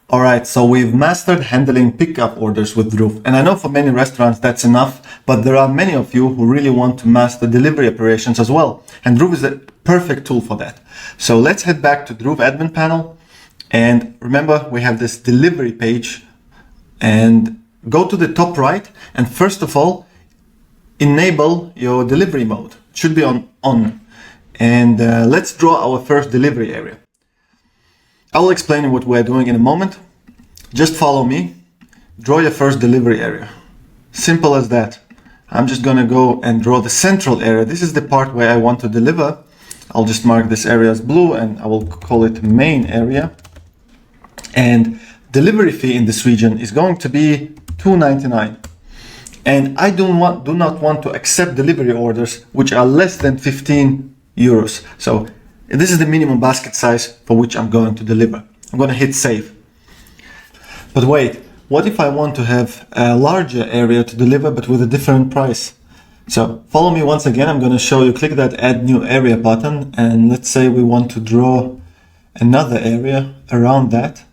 All right, so we've mastered handling pickup orders with Dhruv. And I know for many restaurants that's enough, but there are many of you who really want to master delivery operations as well. And Dhruv is a perfect tool for that. So let's head back to Dhruv admin panel. And remember, we have this delivery page. And go to the top right. And first of all, enable your delivery mode. It should be on. And let's draw our first delivery area. I will explain what we're doing in a moment. Just follow me. Draw your first delivery area. Simple as that. I'm just gonna go and draw the central area. This is the part where I want to deliver. I'll just mark this area as blue and I will call it main area. And delivery fee in this region is going to be $2.99. And I do not want to accept delivery orders which are less than 15 euros. So this is the minimum basket size for which I'm going to deliver. I'm going to hit save. But wait, what if I want to have a larger area to deliver but with a different price? So follow me once again. I'm going to show you, click that add new area button. And let's say we want to draw another area around that,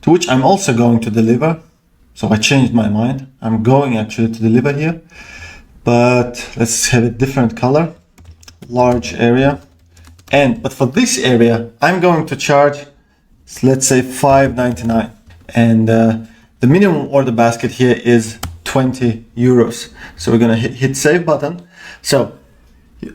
to which I'm also going to deliver. So I changed my mind. I'm going actually to deliver here, but let's have a different color, large area. But for this area, I'm going to charge, let's say $5.99. And the minimum order basket here is 20 euros. So we're going to hit save button. So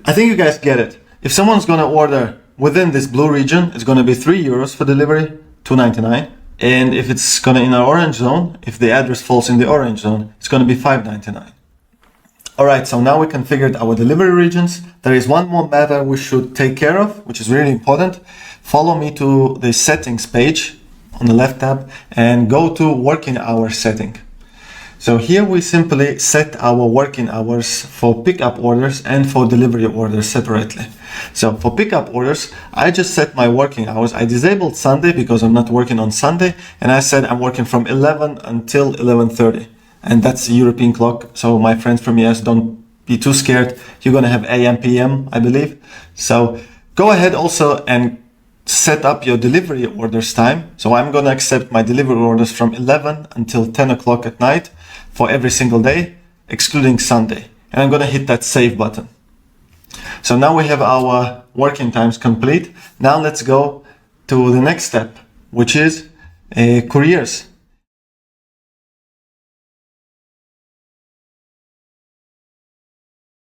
I think you guys get it. If someone's going to order within this blue region, it's going to be 3 euros for delivery, $2.99. And if it's going to in our orange zone, if the address falls in the orange zone, it's going to be $5.99. All right, so now we configured our delivery regions. There is one more matter we should take care of, which is really important. Follow me to the settings page on the left tab and go to working hours setting. So here we simply set our working hours for pickup orders and for delivery orders separately. So for pickup orders, I just set my working hours. I disabled Sunday because I'm not working on Sunday. And I said I'm working from 11 until 11:30. And that's the European clock. So my friends from US, don't be too scared. You're going to have AM, PM, I believe. So go ahead also and set up your delivery orders time. So I'm going to accept my delivery orders from 11 until 10 o'clock at night for every single day, excluding Sunday. And I'm going to hit that save button. So now we have our working times complete. Now let's go to the next step, which is couriers.